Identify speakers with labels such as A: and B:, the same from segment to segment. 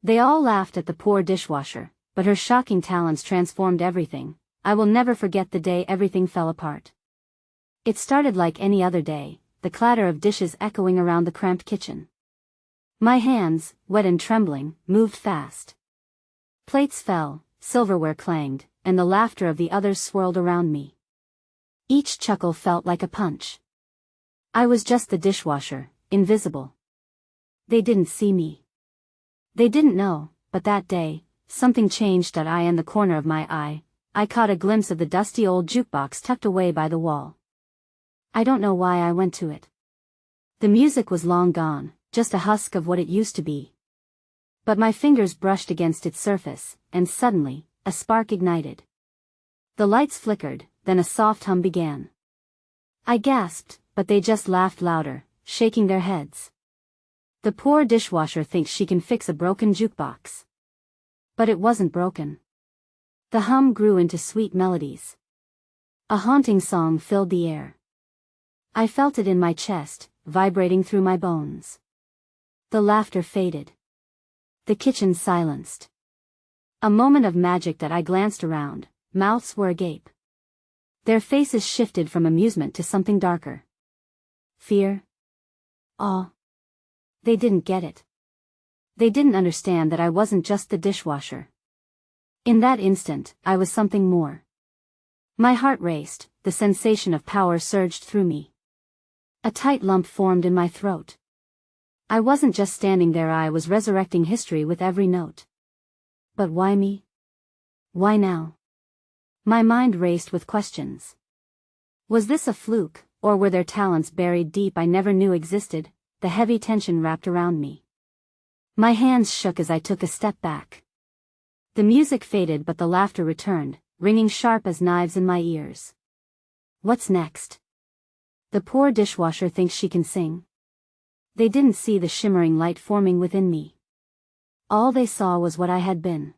A: They all laughed at the poor dishwasher, but her shocking talents transformed everything. I will never forget the day everything fell apart. It started like any other day, the clatter of dishes echoing around the cramped kitchen. My hands, wet and trembling, moved fast. Plates fell, silverware clanged, and the laughter of the others swirled around me. Each chuckle felt like a punch. I was just the dishwasher, invisible. They didn't see me. They didn't know, but that day, something changed. In the corner of my eye, I caught a glimpse of the dusty old jukebox tucked away by the wall. I don't know why I went to it. The music was long gone, just a husk of what it used to be. But my fingers brushed against its surface, and suddenly, a spark ignited. The lights flickered, then a soft hum began. I gasped, but they just laughed louder, shaking their heads. The poor dishwasher thinks she can fix a broken jukebox. But it wasn't broken. The hum grew into sweet melodies. A haunting song filled the air. I felt it in my chest, vibrating through my bones. The laughter faded. The kitchen silenced. A moment of magic. I glanced around, mouths were agape. Their faces shifted from amusement to something darker. Fear. Awe. They didn't get it. They didn't understand that I wasn't just the dishwasher. In that instant, I was something more. My heart raced, the sensation of power surged through me. A tight lump formed in my throat. I wasn't just standing there, I was resurrecting history with every note. But why me? Why now? My mind raced with questions. Was this a fluke, or were there talents buried deep I never knew existed? The heavy tension wrapped around me. My hands shook as I took a step back. The music faded, but the laughter returned, ringing sharp as knives in my ears. What's next? The poor dishwasher thinks she can sing. They didn't see the shimmering light forming within me. All they saw was what I had been.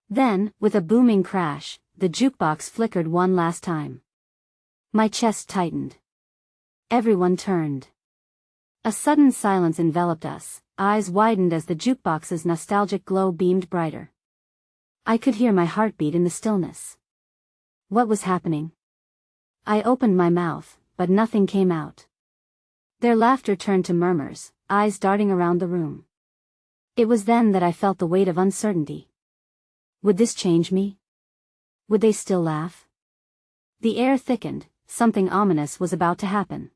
A: Then, with a booming crash, the jukebox flickered one last time. My chest tightened. Everyone turned. A sudden silence enveloped us, eyes widened as the jukebox's nostalgic glow beamed brighter. I could hear my heartbeat in the stillness. What was happening? I opened my mouth, but nothing came out. Their laughter turned to murmurs, eyes darting around the room. It was then that I felt the weight of uncertainty. Would this change me? Would they still laugh? The air thickened, something ominous was about to happen.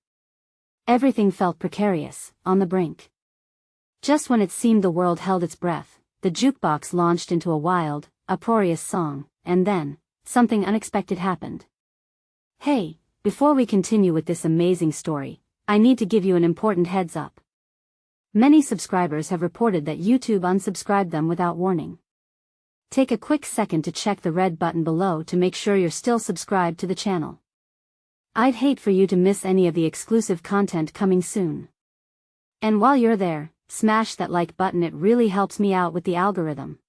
A: Everything felt precarious, on the brink. Just when it seemed the world held its breath, the jukebox launched into a wild, uproarious song, and then, something unexpected happened. Hey, before we continue with this amazing story, I need to give you an important heads up. Many subscribers have reported that YouTube unsubscribed them without warning. Take a quick second to check the red button below to make sure you're still subscribed to the channel. I'd hate for you to miss any of the exclusive content coming soon. And while you're there, smash that like button, it really helps me out with the algorithm.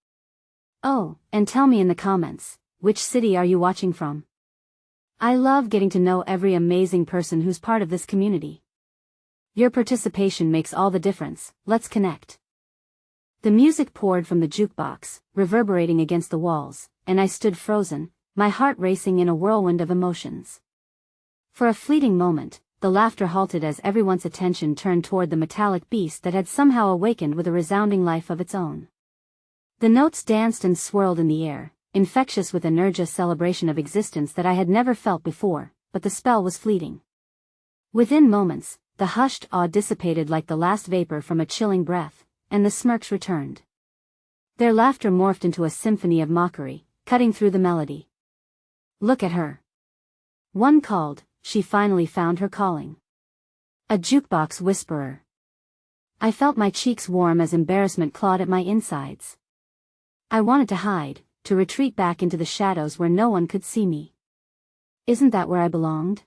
A: Oh, and tell me in the comments, which city are you watching from? I love getting to know every amazing person who's part of this community. Your participation makes all the difference. Let's connect. The music poured from the jukebox, reverberating against the walls, and I stood frozen, my heart racing in a whirlwind of emotions. For a fleeting moment, the laughter halted as everyone's attention turned toward the metallic beast that had somehow awakened with a resounding life of its own. The notes danced and swirled in the air, infectious with energy, celebration of existence that I had never felt before, but the spell was fleeting. Within moments, the hushed awe dissipated like the last vapor from a chilling breath, and the smirks returned. Their laughter morphed into a symphony of mockery, cutting through the melody. Look at her. One called. She finally found her calling. A jukebox whisperer. I felt my cheeks warm as embarrassment clawed at my insides. I wanted to hide, to retreat back into the shadows where no one could see me. Isn't that where I belonged?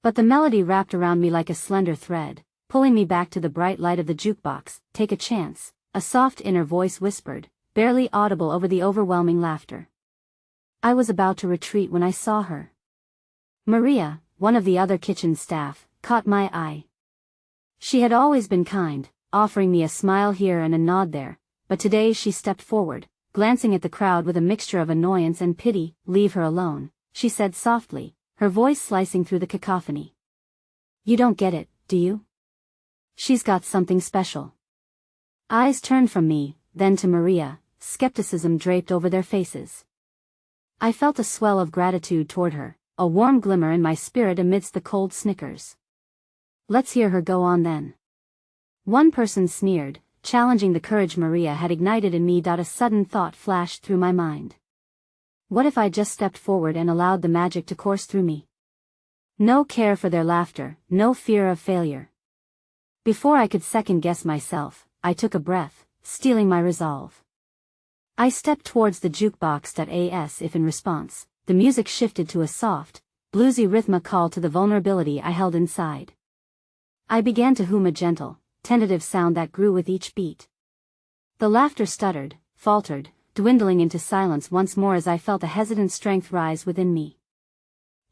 A: But the melody wrapped around me like a slender thread, pulling me back to the bright light of the jukebox. Take a chance, a soft inner voice whispered, barely audible over the overwhelming laughter. I was about to retreat when I saw her. Maria, one of the other kitchen staff, caught my eye. She had always been kind, offering me a smile here and a nod there, but today she stepped forward, glancing at the crowd with a mixture of annoyance and pity. "Leave her alone," she said softly, her voice slicing through the cacophony. "You don't get it, do you? She's got something special." Eyes turned from me, then to Maria, skepticism draped over their faces. I felt a swell of gratitude toward her, a warm glimmer in my spirit amidst the cold snickers. "Let's hear her go on then." One person sneered, challenging the courage Maria had ignited in me. A sudden thought flashed through my mind. What if I just stepped forward and allowed the magic to course through me? No care for their laughter, no fear of failure. Before I could second-guess myself, I took a breath, steeling my resolve. I stepped towards the jukebox. As if in response, the music shifted to a soft, bluesy rhythmic call to the vulnerability I held inside. I began to hum a gentle, tentative sound that grew with each beat. The laughter stuttered, faltered, dwindling into silence once more as I felt a hesitant strength rise within me.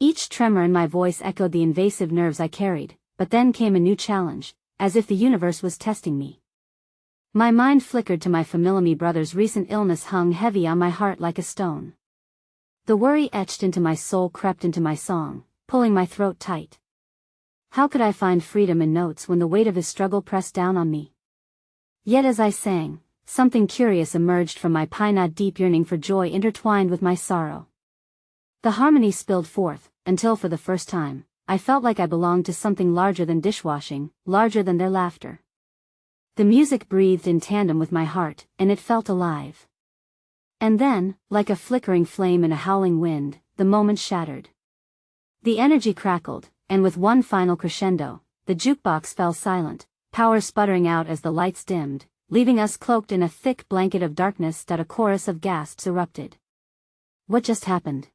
A: Each tremor in my voice echoed the invasive nerves I carried, but then came a new challenge, as if the universe was testing me. My mind flickered to my family. Brother's recent illness hung heavy on my heart like a stone. The worry etched into my soul, crept into my song, pulling my throat tight. How could I find freedom in notes when the weight of his struggle pressed down on me? Yet as I sang, something curious emerged from my pine, a deep yearning for joy intertwined with my sorrow. The harmony spilled forth, until for the first time, I felt like I belonged to something larger than dishwashing, larger than their laughter. The music breathed in tandem with my heart, and it felt alive. And then, like a flickering flame in a howling wind, the moment shattered. The energy crackled, and with one final crescendo, the jukebox fell silent, power sputtering out as the lights dimmed, leaving us cloaked in a thick blanket of darkness. A chorus of gasps erupted. "What just happened?"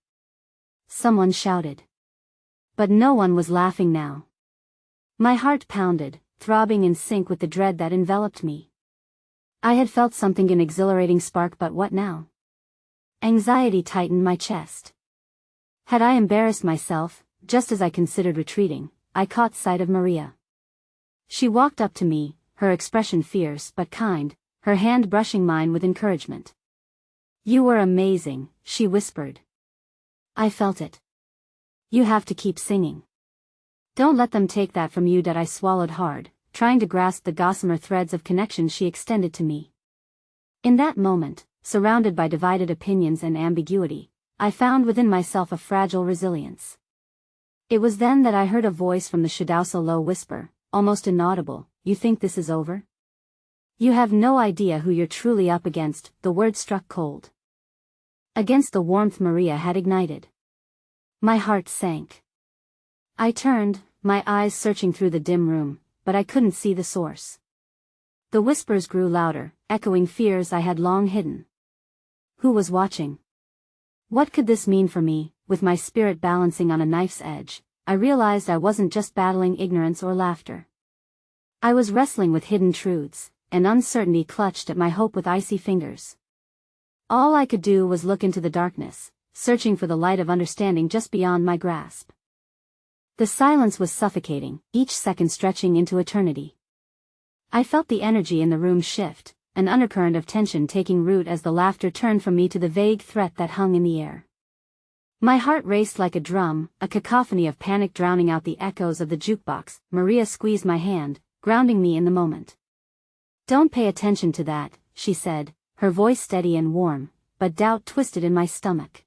A: someone shouted. But no one was laughing now. My heart pounded, throbbing in sync with the dread that enveloped me. I had felt something, an exhilarating spark, but what now? Anxiety tightened my chest. Had I embarrassed myself? Just as I considered retreating, I caught sight of Maria. She walked up to me, her expression fierce but kind, her hand brushing mine with encouragement. "You were amazing," she whispered. I felt it. "You have to keep singing. Don't let them take that from you." I swallowed hard, trying to grasp the gossamer threads of connection she extended to me. In that moment, surrounded by divided opinions and ambiguity, I found within myself a fragile resilience. It was then that I heard a voice from the shadows, a low whisper, almost inaudible. "You think this is over? You have no idea who you're truly up against." The word struck cold against the warmth Maria had ignited. My heart sank. I turned, my eyes searching through the dim room, but I couldn't see the source. The whispers grew louder, echoing fears I had long hidden. Who was watching? What could this mean for me? With my spirit balancing on a knife's edge, I realized I wasn't just battling ignorance or laughter. I was wrestling with hidden truths, and uncertainty clutched at my hope with icy fingers. All I could do was look into the darkness, searching for the light of understanding just beyond my grasp. The silence was suffocating, each second stretching into eternity. I felt the energy in the room shift, an undercurrent of tension taking root as the laughter turned from me to the vague threat that hung in the air. My heart raced like a drum, a cacophony of panic drowning out the echoes of the jukebox. Maria squeezed my hand, grounding me in the moment. "Don't pay attention to that," she said, her voice steady and warm, but doubt twisted in my stomach.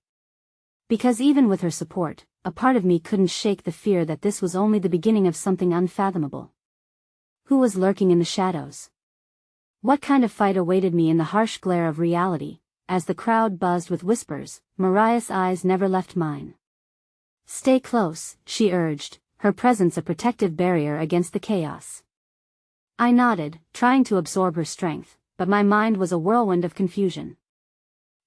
A: Because even with her support, a part of me couldn't shake the fear that this was only the beginning of something unfathomable. Who was lurking in the shadows? What kind of fight awaited me in the harsh glare of reality? As the crowd buzzed with whispers, Mariah's eyes never left mine. "Stay close," she urged, her presence a protective barrier against the chaos. I nodded, trying to absorb her strength, but my mind was a whirlwind of confusion.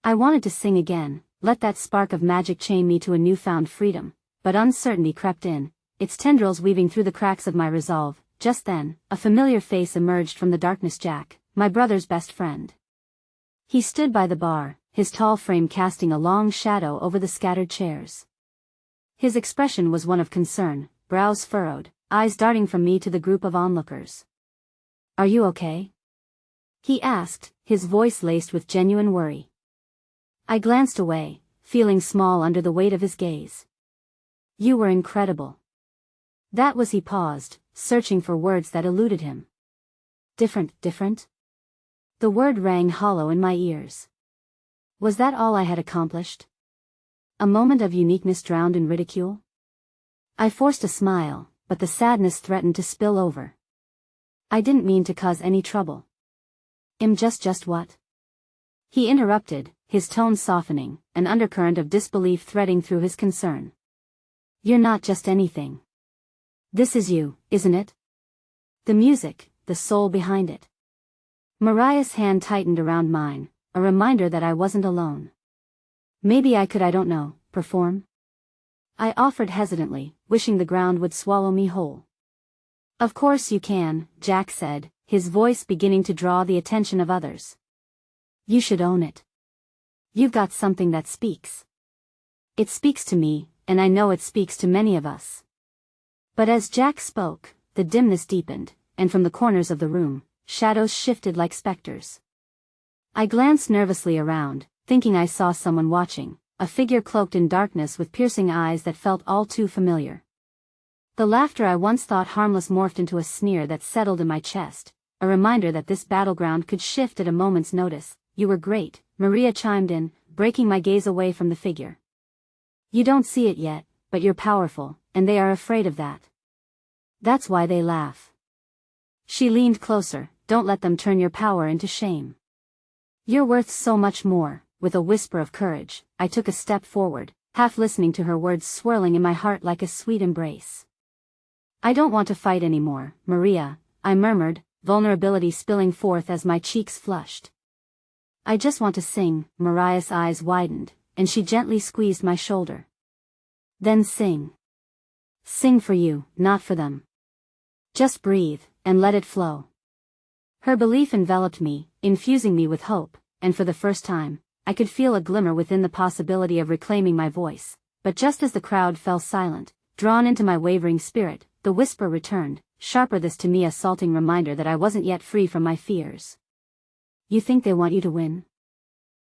A: I wanted to sing again, let that spark of magic chain me to a newfound freedom, but uncertainty crept in, its tendrils weaving through the cracks of my resolve. Just then, a familiar face emerged from the darkness. Jack, my brother's best friend. He stood by the bar, his tall frame casting a long shadow over the scattered chairs. His expression was one of concern, brows furrowed, eyes darting from me to the group of onlookers. "Are you okay?" he asked, his voice laced with genuine worry. I glanced away, feeling small under the weight of his gaze. You were incredible. That was. He paused, searching for words that eluded him. Different? The word rang hollow in my ears. Was that all I had accomplished? A moment of uniqueness drowned in ridicule? I forced a smile, but the sadness threatened to spill over. I didn't mean to cause any trouble. Just what? He interrupted, his tone softening, an undercurrent of disbelief threading through his concern. You're not just anything. This is you, isn't it? The music, the soul behind it. Mariah's hand tightened around mine, a reminder that I wasn't alone. Maybe I could, I don't know, perform? I offered hesitantly, wishing the ground would swallow me whole. Of course you can, Jack said, his voice beginning to draw the attention of others. You should own it. You've got something that speaks. It speaks to me, and I know it speaks to many of us. But as Jack spoke, the dimness deepened, and from the corners of the room, shadows shifted like specters. I glanced nervously around, thinking I saw someone watching, a figure cloaked in darkness with piercing eyes that felt all too familiar. The laughter I once thought harmless morphed into a sneer that settled in my chest, a reminder that this battleground could shift at a moment's notice. You were great, Maria chimed in, breaking my gaze away from the figure. You don't see it yet, but you're powerful, and they are afraid of that. That's why they laugh. She leaned closer. Don't let them turn your power into shame. You're worth so much more. With a whisper of courage, I took a step forward, half listening to her words swirling in my heart like a sweet embrace. I don't want to fight anymore, Maria, I murmured, vulnerability spilling forth as my cheeks flushed. I just want to sing. Mariah's eyes widened, and she gently squeezed my shoulder. Then sing. Sing for you, not for them. Just breathe, and let it flow. Her belief enveloped me, infusing me with hope, and for the first time, I could feel a glimmer within the possibility of reclaiming my voice. But just as the crowd fell silent, drawn into my wavering spirit, the whisper returned, sharper, this to me a salting reminder that I wasn't yet free from my fears. You think they want you to win?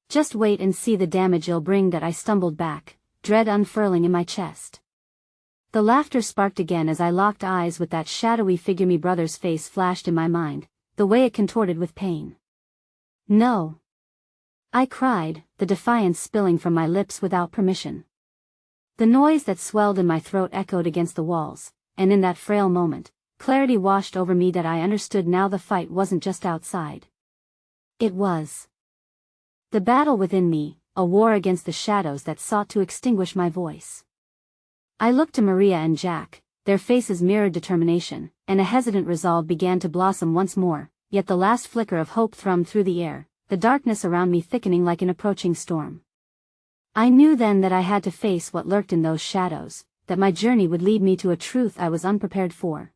A: Just wait and see the damage you'll bring. That I stumbled back, dread unfurling in my chest. The laughter sparked again as I locked eyes with that shadowy figure. My brother's face flashed in my mind, the way it contorted with pain. No! I cried, the defiance spilling from my lips without permission. The noise that swelled in my throat echoed against the walls, and in that frail moment, clarity washed over me that I understood now. The fight wasn't just outside. It was the battle within me, a war against the shadows that sought to extinguish my voice. I looked to Maria and Jack, their faces mirrored determination, and a hesitant resolve began to blossom once more, yet the last flicker of hope thrummed through the air, the darkness around me thickening like an approaching storm. I knew then that I had to face what lurked in those shadows, that my journey would lead me to a truth I was unprepared for.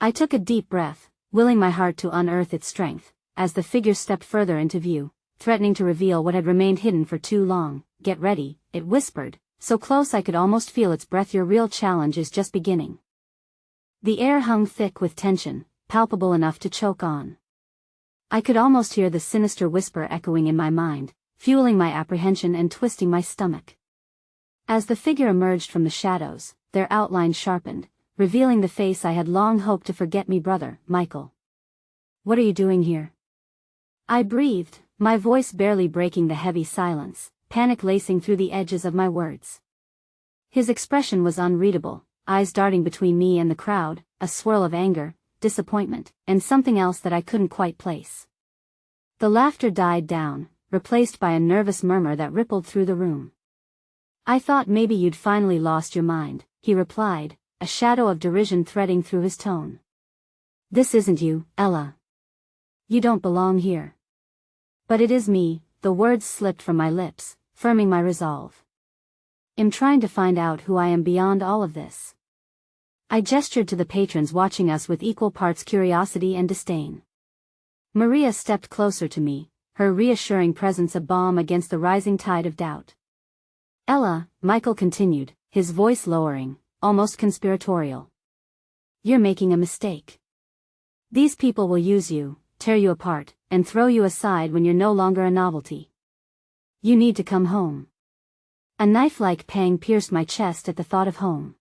A: I took a deep breath, willing my heart to unearth its strength, as the figure stepped further into view, threatening to reveal what had remained hidden for too long. Get ready, it whispered, so close I could almost feel its breath. Your real challenge is just beginning. The air hung thick with tension, palpable enough to choke on. I could almost hear the sinister whisper echoing in my mind, fueling my apprehension and twisting my stomach. As the figure emerged from the shadows, their outline sharpened, revealing the face I had long hoped to forget. Me brother, Michael. What are you doing here? I breathed, my voice barely breaking the heavy silence, panic lacing through the edges of my words. His expression was unreadable, eyes darting between me and the crowd, a swirl of anger, disappointment, and something else that I couldn't quite place. The laughter died down, replaced by a nervous murmur that rippled through the room. I thought maybe you'd finally lost your mind, he replied, a shadow of derision threading through his tone. This isn't you, Ella. You don't belong here. But it is me. The words slipped from my lips, firming my resolve. I'm trying to find out who I am beyond all of this. I gestured to the patrons watching us with equal parts curiosity and disdain. Maria stepped closer to me, her reassuring presence a balm against the rising tide of doubt. Ella, Michael continued, his voice lowering, almost conspiratorial. You're making a mistake. These people will use you, tear you apart, and throw you aside when you're no longer a novelty. You need to come home. A knife-like pang pierced my chest at the thought of home.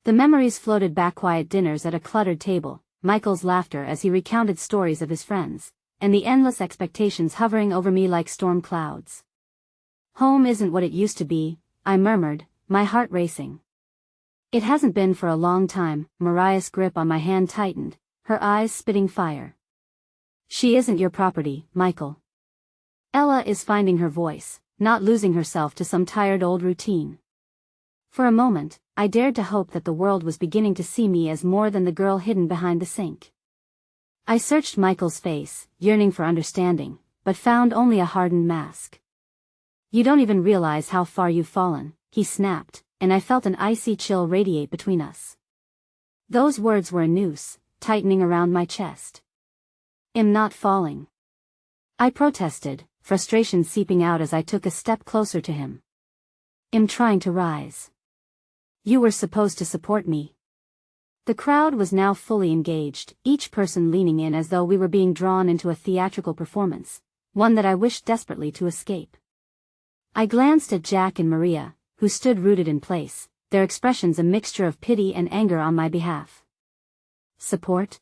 A: The memories floated back: quiet dinners at a cluttered table, Michael's laughter as he recounted stories of his friends, and the endless expectations hovering over me like storm clouds. Home isn't what it used to be, I murmured, my heart racing. It hasn't been for a long time. Mariah's grip on my hand tightened, her eyes spitting fire. She isn't your property, Michael. Ella is finding her voice, not losing herself to some tired old routine. For a moment, I dared to hope that the world was beginning to see me as more than the girl hidden behind the sink. I searched Michael's face, yearning for understanding, but found only a hardened mask. You don't even realize how far you've fallen, he snapped, and I felt an icy chill radiate between us. Those words were a noose, tightening around my chest. I'm not falling. I protested, frustration seeping out as I took a step closer to him. I'm trying to rise. You were supposed to support me. The crowd was now fully engaged, each person leaning in as though we were being drawn into a theatrical performance, one that I wished desperately to escape. I glanced at Jack and Maria, who stood rooted in place, their expressions a mixture of pity and anger on my behalf. Support?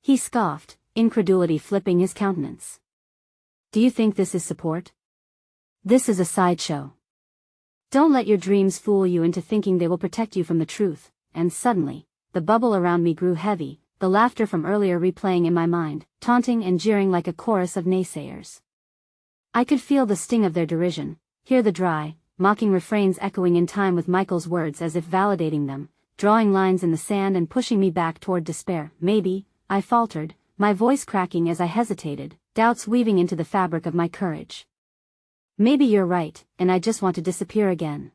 A: He scoffed, incredulity flipping his countenance. Do you think this is support? This is a sideshow. Don't let your dreams fool you into thinking they will protect you from the truth. And suddenly, the bubble around me grew heavy, the laughter from earlier replaying in my mind, taunting and jeering like a chorus of naysayers. I could feel the sting of their derision, hear the dry, mocking refrains echoing in time with Michael's words as if validating them, drawing lines in the sand and pushing me back toward despair. Maybe, I faltered, my voice cracking as I hesitated, doubts weaving into the fabric of my courage. Maybe you're right, and I just want to disappear again.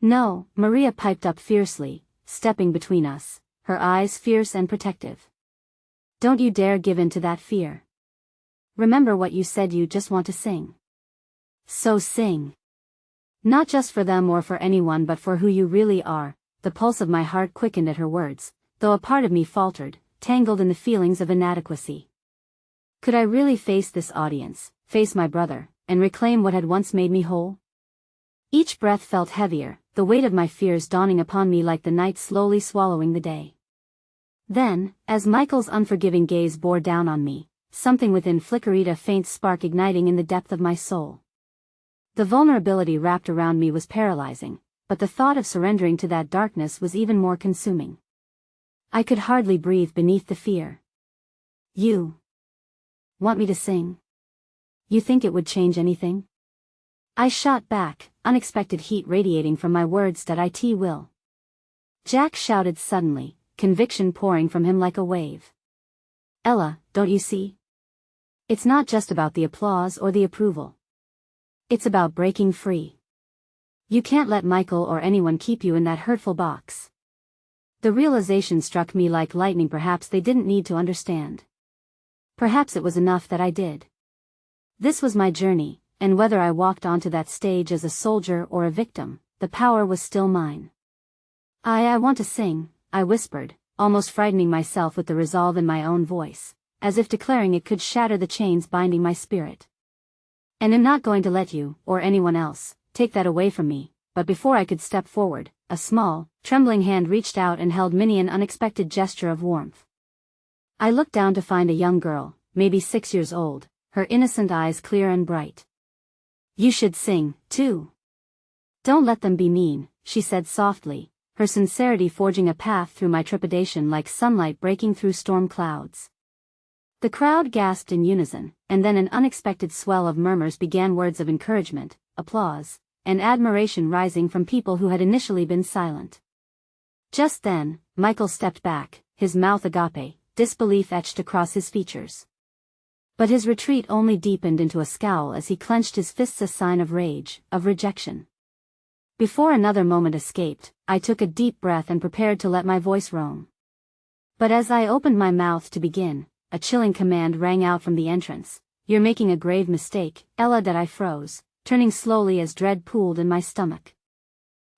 A: No, Maria piped up fiercely, stepping between us, her eyes fierce and protective. Don't you dare give in to that fear. Remember what you said, you just want to sing. So sing. Not just for them or for anyone but for who you really are. The pulse of my heart quickened at her words, though a part of me faltered, tangled in the feelings of inadequacy. Could I really face this audience, face my brother, and reclaim what had once made me whole? Each breath felt heavier, the weight of my fears dawning upon me like the night slowly swallowing the day. Then, as Michael's unforgiving gaze bore down on me, something within flickered, a faint spark igniting in the depth of my soul. The vulnerability wrapped around me was paralyzing, but the thought of surrendering to that darkness was even more consuming. I could hardly breathe beneath the fear. You want me to sing? You think it would change anything? I shot back, unexpected heat radiating from my words. That it will. Jack shouted suddenly, conviction pouring from him like a wave. Ella, don't you see? It's not just about the applause or the approval. It's about breaking free. You can't let Michael or anyone keep you in that hurtful box. The realization struck me like lightning. Perhaps they didn't need to understand. Perhaps it was enough that I did. This was my journey, and whether I walked onto that stage as a soldier or a victim, the power was still mine. I want to sing, I whispered, almost frightening myself with the resolve in my own voice, as if declaring it could shatter the chains binding my spirit. And I'm not going to let you, or anyone else, take that away from me. But before I could step forward, a small, trembling hand reached out and held Minnie, an unexpected gesture of warmth. I looked down to find a young girl, maybe 6 years old, her innocent eyes clear and bright. You should sing, too. Don't let them be mean, she said softly, her sincerity forging a path through my trepidation like sunlight breaking through storm clouds. The crowd gasped in unison, and then an unexpected swell of murmurs began, words of encouragement, applause, and admiration rising from people who had initially been silent. Just then, Michael stepped back, his mouth agape, disbelief etched across his features. But his retreat only deepened into a scowl as he clenched his fists, a sign of rage, of rejection. Before another moment escaped, I took a deep breath and prepared to let my voice roam. But as I opened my mouth to begin, a chilling command rang out from the entrance. You're making a grave mistake, Ella. That I froze, turning slowly as dread pooled in my stomach.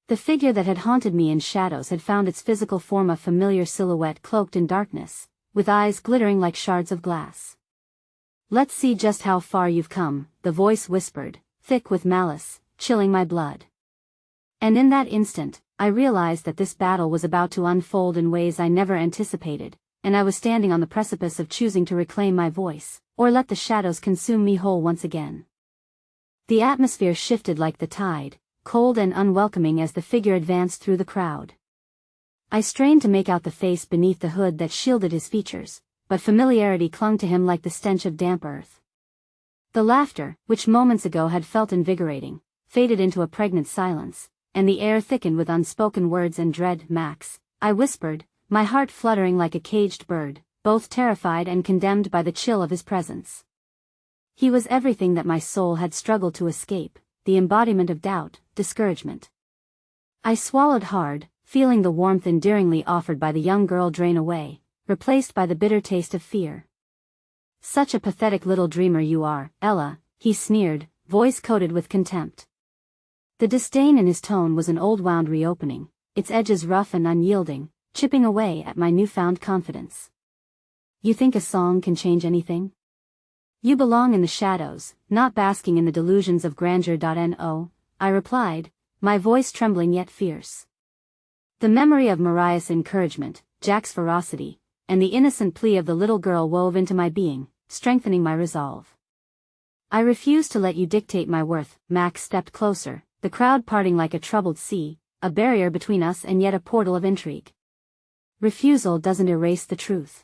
A: The figure that had haunted me in shadows had found its physical form, a familiar silhouette cloaked in darkness, with eyes glittering like shards of glass. Let's see just how far you've come, the voice whispered, thick with malice, chilling my blood. And in that instant, I realized that this battle was about to unfold in ways I never anticipated, and I was standing on the precipice of choosing to reclaim my voice, or let the shadows consume me whole once again. The atmosphere shifted like the tide, cold and unwelcoming as the figure advanced through the crowd. I strained to make out the face beneath the hood that shielded his features, but familiarity clung to him like the stench of damp earth. The laughter, which moments ago had felt invigorating, faded into a pregnant silence, and the air thickened with unspoken words and dread. "Max," I whispered, my heart fluttering like a caged bird, both terrified and condemned by the chill of his presence. He was everything that my soul had struggled to escape, the embodiment of doubt, discouragement. I swallowed hard, feeling the warmth endearingly offered by the young girl drain away, replaced by the bitter taste of fear. "Such a pathetic little dreamer you are, Ella," he sneered, voice coated with contempt. The disdain in his tone was an old wound reopening, its edges rough and unyielding, chipping away at my newfound confidence. "You think a song can change anything? You belong in the shadows, not basking in the delusions of grandeur. No, I replied, my voice trembling yet fierce. The memory of Mariah's encouragement, Jack's ferocity, and the innocent plea of the little girl wove into my being, strengthening my resolve. "I refuse to let you dictate my worth." Max stepped closer, the crowd parting like a troubled sea, a barrier between us and yet a portal of intrigue. "Refusal doesn't erase the truth.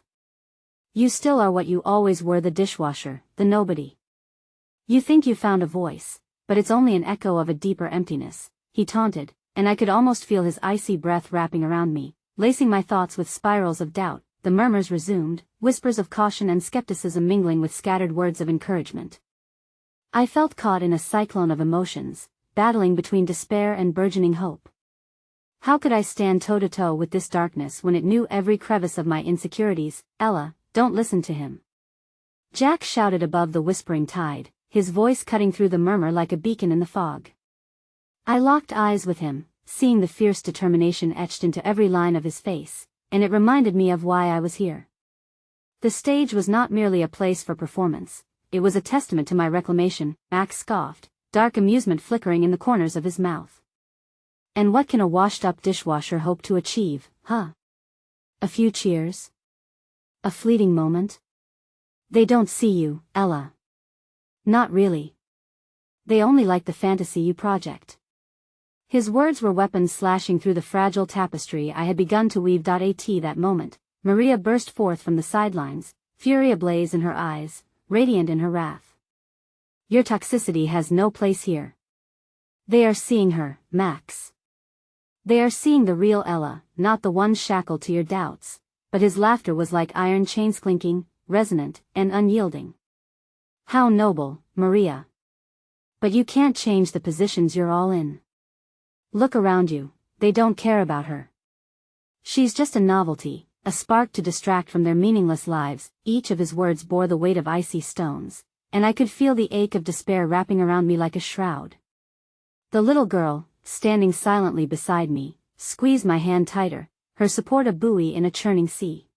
A: You still are what you always were, the dishwasher, the nobody. You think you found a voice, but it's only an echo of a deeper emptiness," he taunted, and I could almost feel his icy breath wrapping around me, lacing my thoughts with spirals of doubt. The murmurs resumed, whispers of caution and skepticism mingling with scattered words of encouragement. I felt caught in a cyclone of emotions, battling between despair and burgeoning hope. How could I stand toe-to-toe with this darkness when it knew every crevice of my insecurities? "Ella, don't listen to him," Jack shouted above the whispering tide, his voice cutting through the murmur like a beacon in the fog. I locked eyes with him, seeing the fierce determination etched into every line of his face, and it reminded me of why I was here. The stage was not merely a place for performance, it was a testament to my reclamation. Max scoffed, dark amusement flickering in the corners of his mouth. "And what can a washed-up dishwasher hope to achieve, huh? A few cheers? A fleeting moment? They don't see you, Ella. Not really. They only like the fantasy you project." His words were weapons slashing through the fragile tapestry I had begun to weave. At that moment, Maria burst forth from the sidelines, fury ablaze in her eyes, radiant in her wrath. "Your toxicity has no place here. They are seeing her, Max. They are seeing the real Ella, not the one shackled to your doubts." But his laughter was like iron chains clinking, resonant, and unyielding. "How noble, Maria. But you can't change the positions you're all in. Look around you, they don't care about her. She's just a novelty, a spark to distract from their meaningless lives." Each of his words bore the weight of icy stones, and I could feel the ache of despair wrapping around me like a shroud. The little girl, standing silently beside me, squeezed my hand tighter, her support a buoy in a churning sea.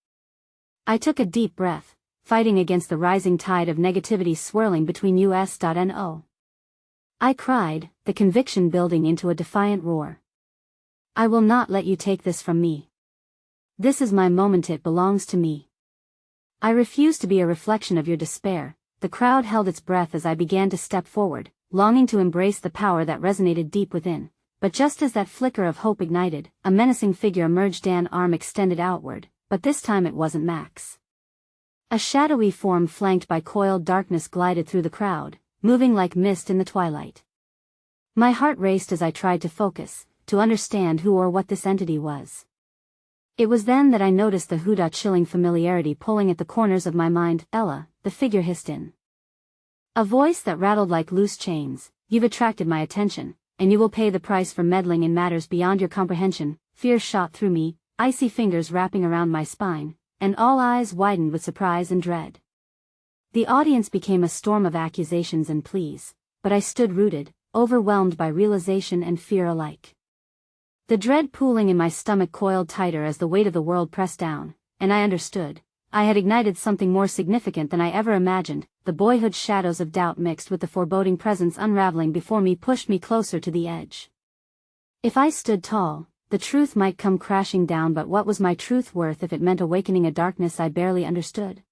A: I took a deep breath, fighting against the rising tide of negativity swirling between us. No. I cried, the conviction building into a defiant roar. "I will not let you take this from me. This is my moment, it belongs to me. I refuse to be a reflection of your despair." The crowd held its breath as I began to step forward, longing to embrace the power that resonated deep within. But just as that flicker of hope ignited, a menacing figure emerged, an arm extended outward, but this time it wasn't Max. A shadowy form flanked by coiled darkness glided through the crowd, moving like mist in the twilight. My heart raced as I tried to focus, to understand who or what this entity was. It was then that I noticed the Huda chilling familiarity pulling at the corners of my mind. "Ella," the figure hissed in. A voice that rattled like loose chains, "You've attracted my attention, and you will pay the price for meddling in matters beyond your comprehension." Fear shot through me, icy fingers wrapping around my spine, and all eyes widened with surprise and dread. The audience became a storm of accusations and pleas, but I stood rooted, overwhelmed by realization and fear alike. The dread pooling in my stomach coiled tighter as the weight of the world pressed down, and I understood. I had ignited something more significant than I ever imagined. the boyhood shadows of doubt mixed with the foreboding presence unraveling before me pushed me closer to the edge. If I stood tall, the truth might come crashing down, but what was my truth worth if it meant awakening a darkness I barely understood?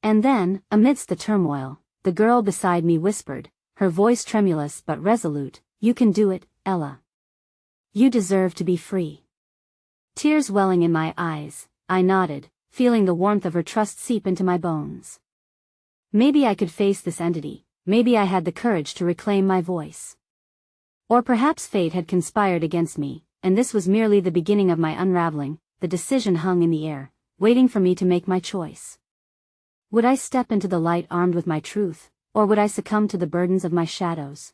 A: And then, amidst the turmoil, the girl beside me whispered, her voice tremulous but resolute, "You can do it, Ella. You deserve to be free." Tears welling in my eyes, I nodded, feeling the warmth of her trust seep into my bones. Maybe I could face this entity, maybe I had the courage to reclaim my voice. Or perhaps fate had conspired against me, and this was merely the beginning of my unraveling. The decision hung in the air, waiting for me to make my choice. Would I step into the light armed with my truth, or would I succumb to the burdens of my shadows?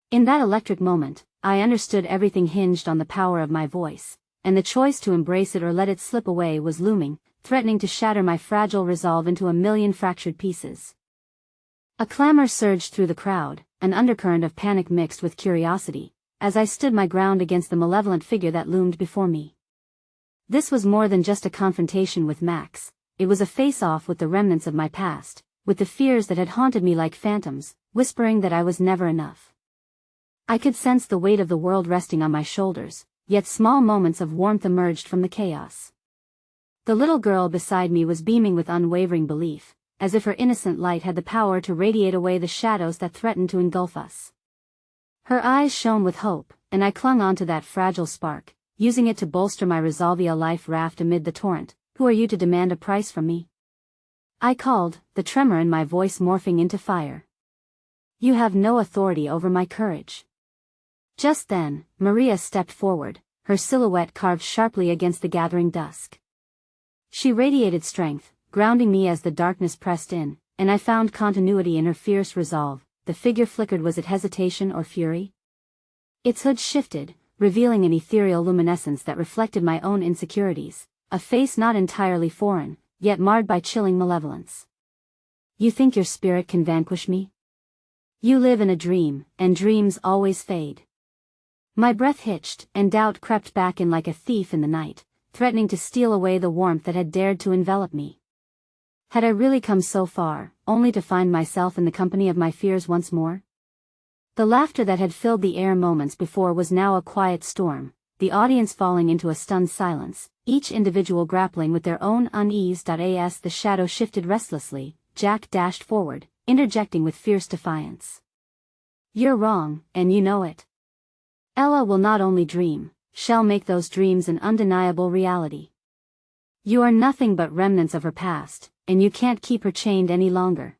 A: In that electric moment, I understood everything hinged on the power of my voice, and the choice to embrace it or let it slip away was looming, threatening to shatter my fragile resolve into a million fractured pieces. A clamor surged through the crowd, an undercurrent of panic mixed with curiosity, as I stood my ground against the malevolent figure that loomed before me. This was more than just a confrontation with Max, it was a face-off with the remnants of my past, with the fears that had haunted me like phantoms, whispering that I was never enough. I could sense the weight of the world resting on my shoulders, yet small moments of warmth emerged from the chaos. The little girl beside me was beaming with unwavering belief, as if her innocent light had the power to radiate away the shadows that threatened to engulf us. Her eyes shone with hope, and I clung onto that fragile spark, using it to bolster my resolve. A life raft amid the torrent. "Who are you to demand a price from me?" I called, the tremor in my voice morphing into fire. "You have no authority over my courage." Just then, Maria stepped forward, her silhouette carved sharply against the gathering dusk. She radiated strength, grounding me as the darkness pressed in, and I found continuity in her fierce resolve. The figure flickered. Was it hesitation or fury? Its hood shifted, revealing an ethereal luminescence that reflected my own insecurities, a face not entirely foreign, yet marred by chilling malevolence. "You think your spirit can vanquish me? You live in a dream, and dreams always fade." My breath hitched, and doubt crept back in like a thief in the night, threatening to steal away the warmth that had dared to envelop me. Had I really come so far, only to find myself in the company of my fears once more? The laughter that had filled the air moments before was now a quiet storm, the audience falling into a stunned silence, each individual grappling with their own unease. As the shadow shifted restlessly, Jack dashed forward, interjecting with fierce defiance. "You're wrong, and you know it. Ella will not only dream, she'll make those dreams an undeniable reality. You are nothing but remnants of her past, and you can't keep her chained any longer."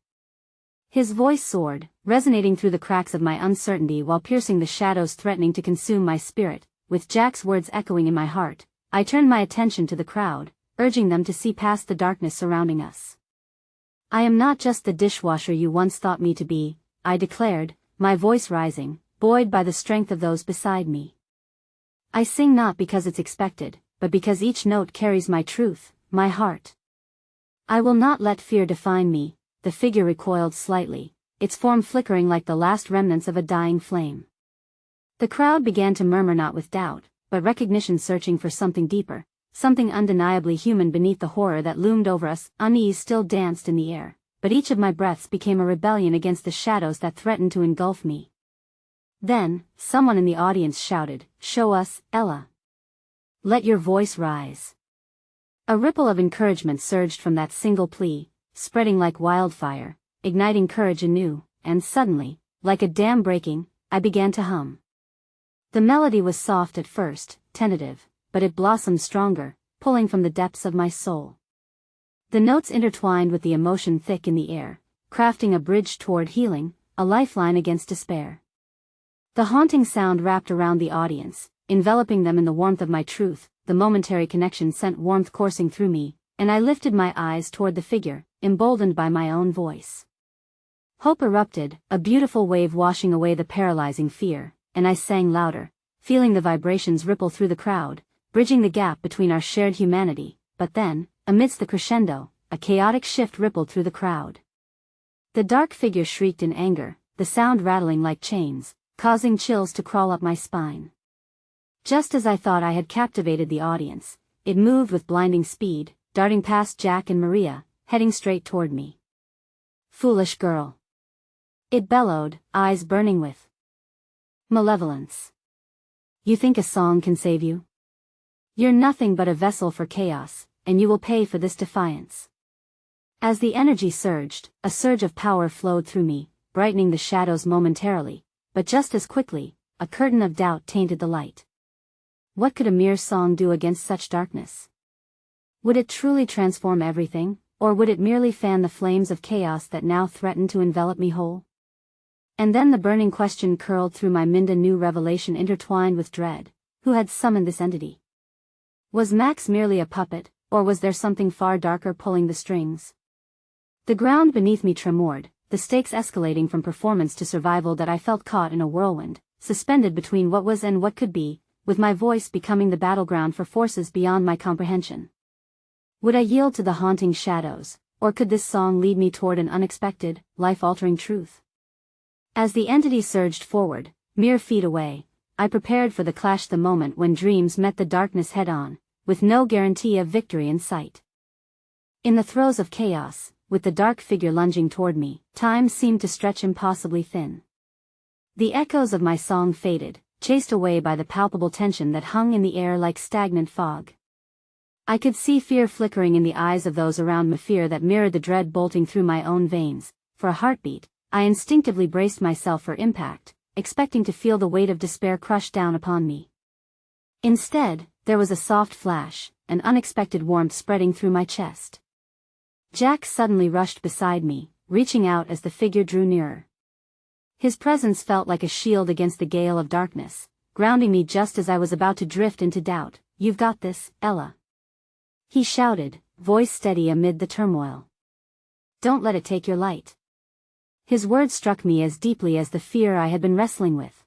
A: His voice soared, resonating through the cracks of my uncertainty while piercing the shadows threatening to consume my spirit. With Jack's words echoing in my heart, I turned my attention to the crowd, urging them to see past the darkness surrounding us. "I am not just the dishwasher you once thought me to be," I declared, my voice rising, buoyed by the strength of those beside me. "I sing not because it's expected, but because each note carries my truth, my heart. I will not let fear define me." The figure recoiled slightly, its form flickering like the last remnants of a dying flame. The crowd began to murmur, not with doubt, but recognition, searching for something deeper, something undeniably human beneath the horror that loomed over us. Unease still danced in the air, but each of my breaths became a rebellion against the shadows that threatened to engulf me. Then, someone in the audience shouted, "Show us, Ella. Let your voice rise." A ripple of encouragement surged from that single plea, spreading like wildfire, igniting courage anew, and suddenly, like a dam breaking, I began to hum. The melody was soft at first, tentative, but it blossomed stronger, pulling from the depths of my soul. The notes intertwined with the emotion thick in the air, crafting a bridge toward healing, a lifeline against despair. The haunting sound wrapped around the audience, enveloping them in the warmth of my truth. The momentary connection sent warmth coursing through me, and I lifted my eyes toward the figure, emboldened by my own voice. Hope erupted, a beautiful wave washing away the paralyzing fear, and I sang louder, feeling the vibrations ripple through the crowd, bridging the gap between our shared humanity. But then, amidst the crescendo, a chaotic shift rippled through the crowd. The dark figure shrieked in anger, the sound rattling like chains, causing chills to crawl up my spine. Just as I thought I had captivated the audience, it moved with blinding speed, darting past Jack and Maria, heading straight toward me. Foolish girl. It bellowed, eyes burning with malevolence. You think a song can save you? You're nothing but a vessel for chaos, and you will pay for this defiance. As the energy surged, a surge of power flowed through me, brightening the shadows momentarily, but just as quickly, a curtain of doubt tainted the light. What could a mere song do against such darkness? Would it truly transform everything, or would it merely fan the flames of chaos that now threatened to envelop me whole? And then the burning question curled through my mind, a new revelation intertwined with dread. Who had summoned this entity? Was Max merely a puppet, or was there something far darker pulling the strings? The ground beneath me tremored, the stakes escalating from performance to survival, that I felt caught in a whirlwind, suspended between what was and what could be, with my voice becoming the battleground for forces beyond my comprehension. Would I yield to the haunting shadows, or could this song lead me toward an unexpected, life-altering truth? As the entity surged forward, mere feet away, I prepared for the clash, the moment when dreams met the darkness head-on, with no guarantee of victory in sight. In the throes of chaos, with the dark figure lunging toward me, time seemed to stretch impossibly thin. The echoes of my song faded, chased away by the palpable tension that hung in the air like stagnant fog. I could see fear flickering in the eyes of those around me, fear that mirrored the dread bolting through my own veins. For a heartbeat, I instinctively braced myself for impact, expecting to feel the weight of despair crush down upon me. Instead, there was a soft flash, an unexpected warmth spreading through my chest. Jack suddenly rushed beside me, reaching out as the figure drew nearer. His presence felt like a shield against the gale of darkness, grounding me just as I was about to drift into doubt. "You've got this, Ella," he shouted, voice steady amid the turmoil. "Don't let it take your light." His words struck me as deeply as the fear I had been wrestling with.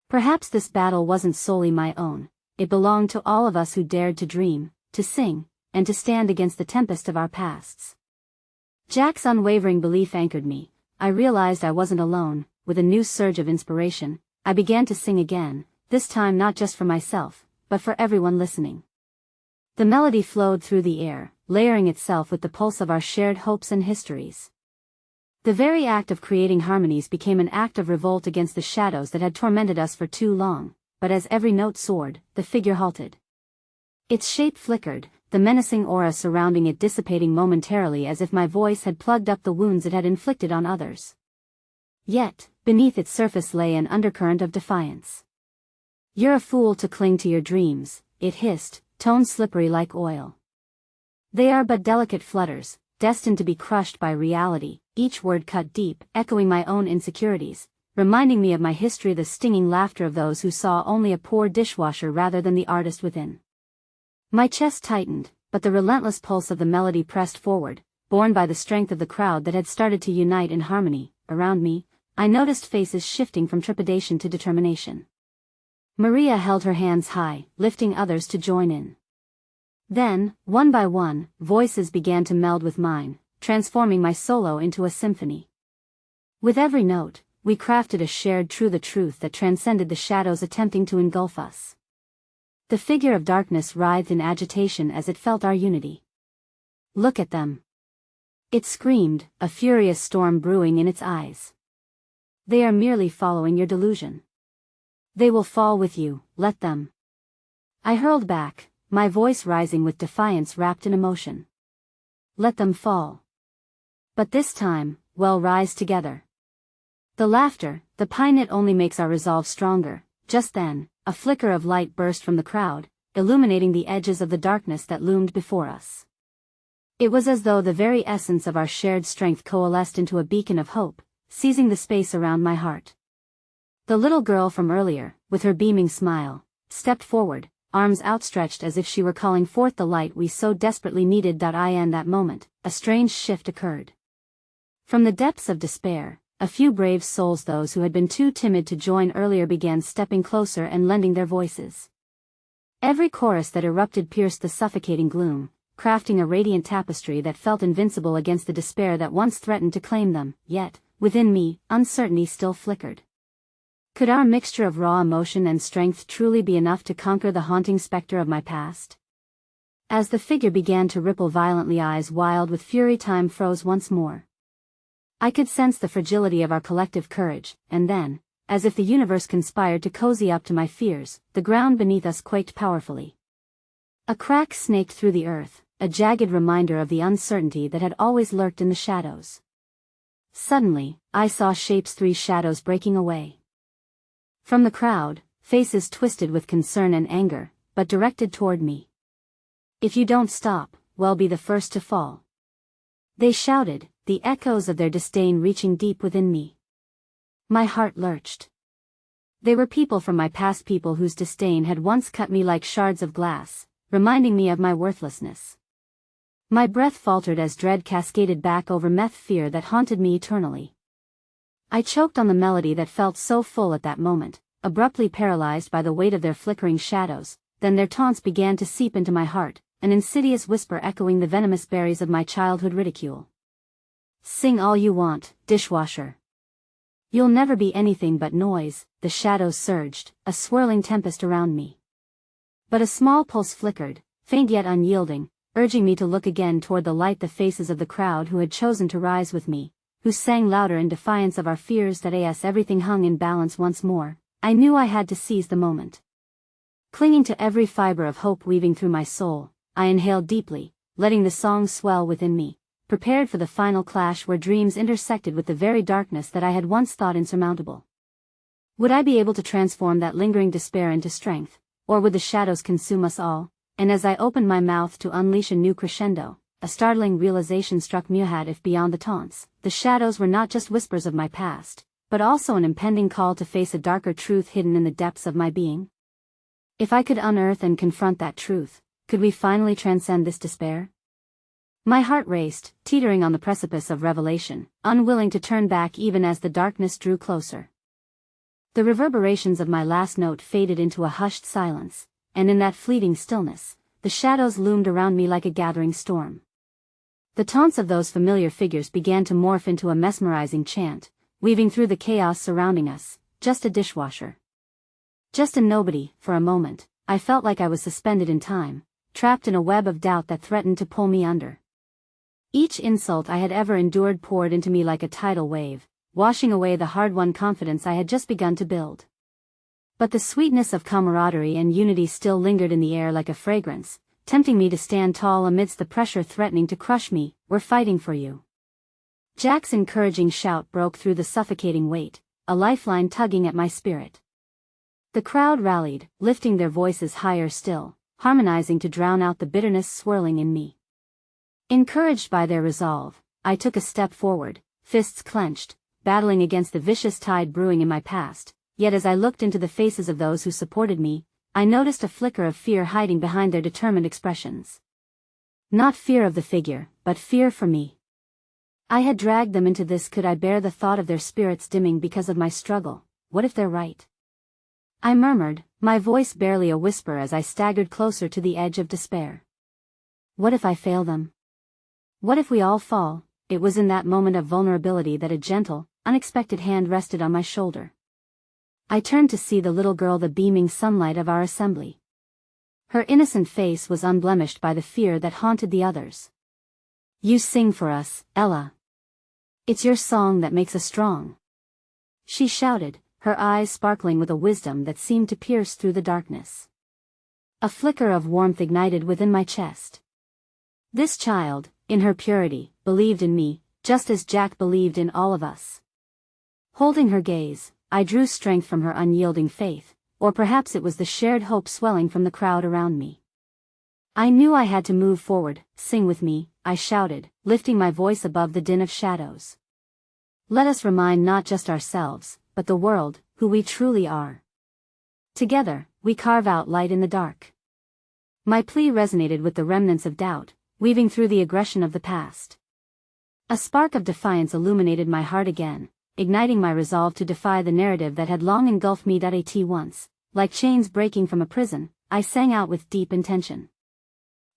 A: Perhaps this battle wasn't solely my own, it belonged to all of us who dared to dream, to sing, and to stand against the tempest of our pasts. Jack's unwavering belief anchored me. I realized I wasn't alone. With a new surge of inspiration, I began to sing again, this time not just for myself, but for everyone listening. The melody flowed through the air, layering itself with the pulse of our shared hopes and histories. The very act of creating harmonies became an act of revolt against the shadows that had tormented us for too long, but as every note soared, the figure halted. Its shape flickered, the menacing aura surrounding it dissipating momentarily, as if my voice had plugged up the wounds it had inflicted on others. Yet, beneath its surface lay an undercurrent of defiance. "You're a fool to cling to your dreams," it hissed, tone slippery like oil. "They are but delicate flutters, destined to be crushed by reality." Each word cut deep, echoing my own insecurities, reminding me of my history, the stinging laughter of those who saw only a poor dishwasher rather than the artist within. My chest tightened, but the relentless pulse of the melody pressed forward, borne by the strength of the crowd that had started to unite in harmony. Around me, I noticed faces shifting from trepidation to determination. Maria held her hands high, lifting others to join in. Then, one by one, voices began to meld with mine, transforming my solo into a symphony. With every note, we crafted a shared truth that transcended the shadows attempting to engulf us. The figure of darkness writhed in agitation as it felt our unity. "Look at them!" it screamed, a furious storm brewing in its eyes. "They are merely following your delusion. They will fall with you, let them." I hurled back, my voice rising with defiance wrapped in emotion. "Let them fall. But this time, we'll rise together." The laughter, the pine, it only makes our resolve stronger. Just then, a flicker of light burst from the crowd, illuminating the edges of the darkness that loomed before us. It was as though the very essence of our shared strength coalesced into a beacon of hope, seizing the space around my heart. The little girl from earlier, with her beaming smile, stepped forward, arms outstretched as if she were calling forth the light we so desperately needed. In that moment, a strange shift occurred. From the depths of despair, a few brave souls, those who had been too timid to join earlier, began stepping closer and lending their voices. Every chorus that erupted pierced the suffocating gloom, crafting a radiant tapestry that felt invincible against the despair that once threatened to claim them. Yet, within me, uncertainty still flickered. Could our mixture of raw emotion and strength truly be enough to conquer the haunting specter of my past? As the figure began to ripple violently, eyes wild with fury, time froze once more. I could sense the fragility of our collective courage, and then, as if the universe conspired to cozy up to my fears, the ground beneath us quaked powerfully. A crack snaked through the earth, a jagged reminder of the uncertainty that had always lurked in the shadows. Suddenly, I saw shapes, 3 shadows breaking away. From the crowd, faces twisted with concern and anger, but directed toward me. "If you don't stop, we'll be the first to fall," they shouted, the echoes of their disdain reaching deep within me. My heart lurched. They were people from my past, people whose disdain had once cut me like shards of glass, reminding me of my worthlessness. My breath faltered as dread cascaded back over me, fear that haunted me eternally. I choked on the melody that felt so full at that moment, abruptly paralyzed by the weight of their flickering shadows. Then their taunts began to seep into my heart, an insidious whisper echoing the venomous berries of my childhood ridicule. "Sing all you want, dishwasher. You'll never be anything but noise." The shadows surged, a swirling tempest around me. But a small pulse flickered, faint yet unyielding, urging me to look again toward the light, the faces of the crowd who had chosen to rise with me, who sang louder in defiance of our fears. That as everything hung in balance once more, I knew I had to seize the moment. Clinging to every fiber of hope weaving through my soul, I inhaled deeply, letting the song swell within me, prepared for the final clash where dreams intersected with the very darkness that I had once thought insurmountable. Would I be able to transform that lingering despair into strength, or would the shadows consume us all? And as I opened my mouth to unleash a new crescendo, a startling realization struck me: if beyond the taunts, the shadows were not just whispers of my past, but also an impending call to face a darker truth hidden in the depths of my being. If I could unearth and confront that truth, could we finally transcend this despair? My heart raced, teetering on the precipice of revelation, unwilling to turn back even as the darkness drew closer. The reverberations of my last note faded into a hushed silence, and in that fleeting stillness, the shadows loomed around me like a gathering storm. The taunts of those familiar figures began to morph into a mesmerizing chant, weaving through the chaos surrounding us. "Just a dishwasher. Just a nobody." For a moment, I felt like I was suspended in time, trapped in a web of doubt that threatened to pull me under. Each insult I had ever endured poured into me like a tidal wave, washing away the hard-won confidence I had just begun to build. But the sweetness of camaraderie and unity still lingered in the air like a fragrance, tempting me to stand tall amidst the pressure threatening to crush me. "We're fighting for you." Jack's encouraging shout broke through the suffocating weight, a lifeline tugging at my spirit. The crowd rallied, lifting their voices higher still, harmonizing to drown out the bitterness swirling in me. Encouraged by their resolve, I took a step forward, fists clenched, battling against the vicious tide brewing in my past. Yet as I looked into the faces of those who supported me, I noticed a flicker of fear hiding behind their determined expressions. Not fear of the figure, but fear for me. I had dragged them into this. Could I bear the thought of their spirits dimming because of my struggle? What if they're right? I murmured, my voice barely a whisper as I staggered closer to the edge of despair. What if I fail them? What if we all fall? It was in that moment of vulnerability that a gentle, unexpected hand rested on my shoulder. I turned to see the little girl, the beaming sunlight of our assembly. Her innocent face was unblemished by the fear that haunted the others. "You sing for us, Ella. It's your song that makes us strong," she shouted, her eyes sparkling with a wisdom that seemed to pierce through the darkness. A flicker of warmth ignited within my chest. This child, in her purity, believed in me, just as Jack believed in all of us. Holding her gaze, I drew strength from her unyielding faith, or perhaps it was the shared hope swelling from the crowd around me. I knew I had to move forward. "Sing with me," I shouted, lifting my voice above the din of shadows. "Let us remind not just ourselves, but the world, who we truly are. Together, we carve out light in the dark." My plea resonated with the remnants of doubt, weaving through the aggression of the past. A spark of defiance illuminated my heart again, igniting my resolve to defy the narrative that had long engulfed me. At once, like chains breaking from a prison, I sang out with deep intention.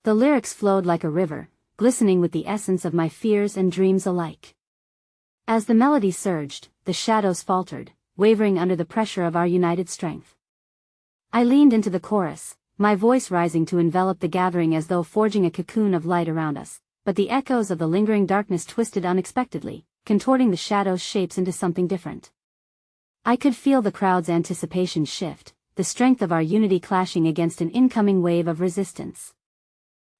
A: The lyrics flowed like a river, glistening with the essence of my fears and dreams alike. As the melody surged, the shadows faltered, wavering under the pressure of our united strength. I leaned into the chorus, my voice rising to envelop the gathering as though forging a cocoon of light around us, but the echoes of the lingering darkness twisted unexpectedly, contorting the shadows' shapes into something different. I could feel the crowd's anticipation shift, the strength of our unity clashing against an incoming wave of resistance.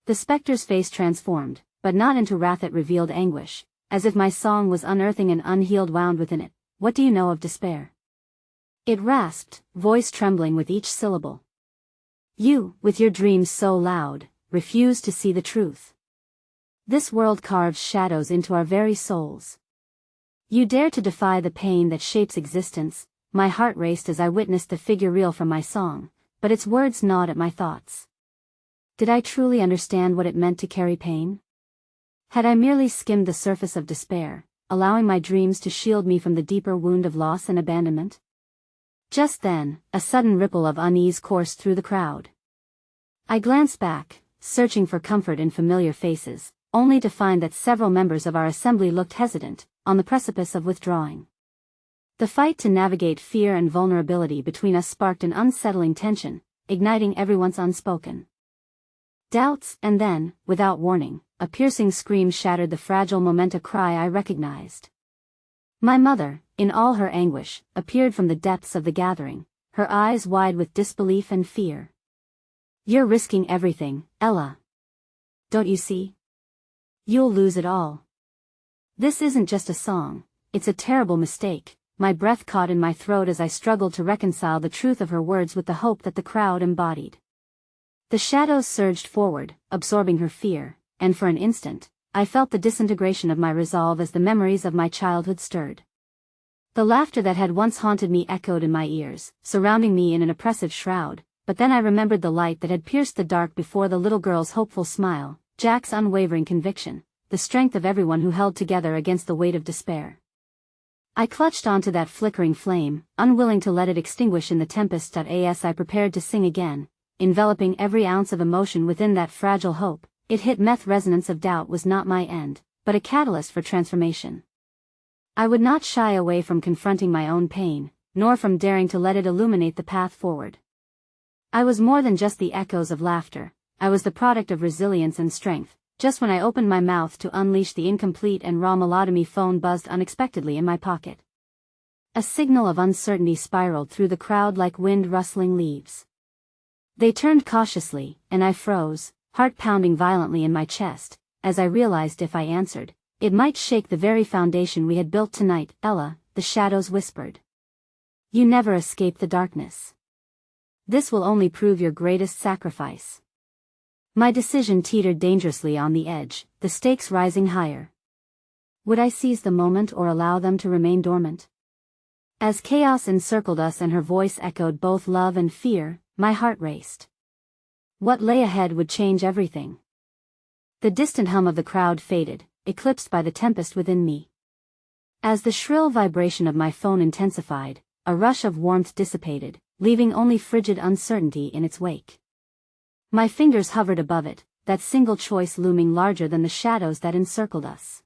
A: The specter's face transformed, but not into wrath, it revealed anguish, as if my song was unearthing an unhealed wound within it. What do you know of despair? It rasped, voice trembling with each syllable. You, with your dreams so loud, refuse to see the truth. This world carves shadows into our very souls. You dare to defy the pain that shapes existence. My heart raced as I witnessed the figure reel from my song, but its words gnawed at my thoughts. Did I truly understand what it meant to carry pain? Had I merely skimmed the surface of despair, allowing my dreams to shield me from the deeper wound of loss and abandonment? Just then, a sudden ripple of unease coursed through the crowd. I glanced back, searching for comfort in familiar faces, only to find that several members of our assembly looked hesitant, on the precipice of withdrawing. The fight to navigate fear and vulnerability between us sparked an unsettling tension, igniting everyone's unspoken doubts, and then, without warning, a piercing scream shattered the fragile momentum. Cry I recognized. My mother, in all her anguish, appeared from the depths of the gathering, her eyes wide with disbelief and fear. You're risking everything, Ella. Don't you see? You'll lose it all. This isn't just a song, it's a terrible mistake. My breath caught in my throat as I struggled to reconcile the truth of her words with the hope that the crowd embodied. The shadows surged forward, absorbing her fear, and for an instant, I felt the disintegration of my resolve as the memories of my childhood stirred. The laughter that had once haunted me echoed in my ears, surrounding me in an oppressive shroud, but then I remembered the light that had pierced the dark before, the little girl's hopeful smile, Jack's unwavering conviction, the strength of everyone who held together against the weight of despair. I clutched onto that flickering flame, unwilling to let it extinguish in the tempest. As I prepared to sing again, enveloping every ounce of emotion within that fragile hope, it hit me. Resonance of doubt was not my end, but a catalyst for transformation. I would not shy away from confronting my own pain, nor from daring to let it illuminate the path forward. I was more than just the echoes of laughter, I was the product of resilience and strength. Just when I opened my mouth to unleash the incomplete and raw melody, phone buzzed unexpectedly in my pocket. A signal of uncertainty spiraled through the crowd like wind rustling leaves. They turned cautiously, and I froze, heart pounding violently in my chest, as I realized if I answered, it might shake the very foundation we had built tonight. Ella, the shadows whispered. You never escape the darkness. This will only prove your greatest sacrifice. My decision teetered dangerously on the edge, the stakes rising higher. Would I seize the moment or allow them to remain dormant? As chaos encircled us and her voice echoed both love and fear, my heart raced. What lay ahead would change everything. The distant hum of the crowd faded, eclipsed by the tempest within me. As the shrill vibration of my phone intensified, a rush of warmth dissipated, leaving only frigid uncertainty in its wake. My fingers hovered above it, that single choice looming larger than the shadows that encircled us.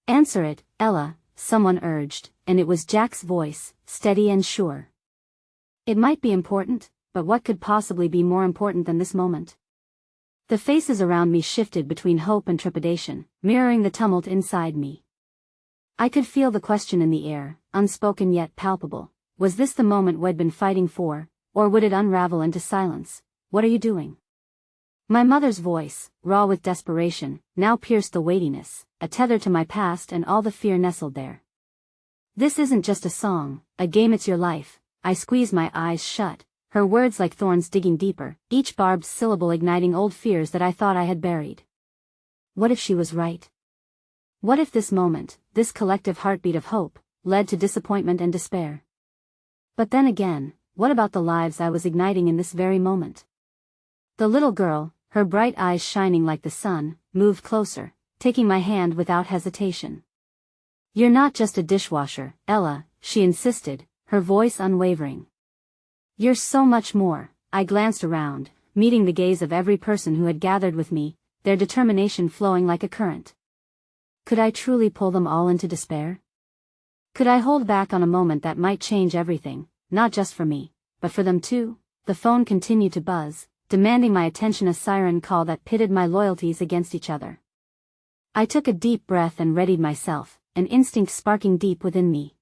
A: Answer it, Ella, someone urged, and it was Jack's voice, steady and sure. It might be important, but what could possibly be more important than this moment? The faces around me shifted between hope and trepidation, mirroring the tumult inside me. I could feel the question in the air, unspoken yet palpable. Was this the moment we'd been fighting for, or would it unravel into silence? What are you doing? My mother's voice, raw with desperation, now pierced the weightiness, a tether to my past and all the fear nestled there. This isn't just a song, a game, it's your life. I squeezed my eyes shut, her words like thorns digging deeper, each barbed syllable igniting old fears that I thought I had buried. What if she was right? What if this moment, this collective heartbeat of hope, led to disappointment and despair? But then again, what about the lives I was igniting in this very moment? The little girl, her bright eyes shining like the sun, moved closer, taking my hand without hesitation. You're not just a dishwasher, Ella, she insisted, her voice unwavering. You're so much more. I glanced around, meeting the gaze of every person who had gathered with me, their determination flowing like a current. Could I truly pull them all into despair? Could I hold back on a moment that might change everything, not just for me, but for them too? The phone continued to buzz, demanding my attention, a siren call that pitted my loyalties against each other. I took a deep breath and readied myself, an instinct sparking deep within me.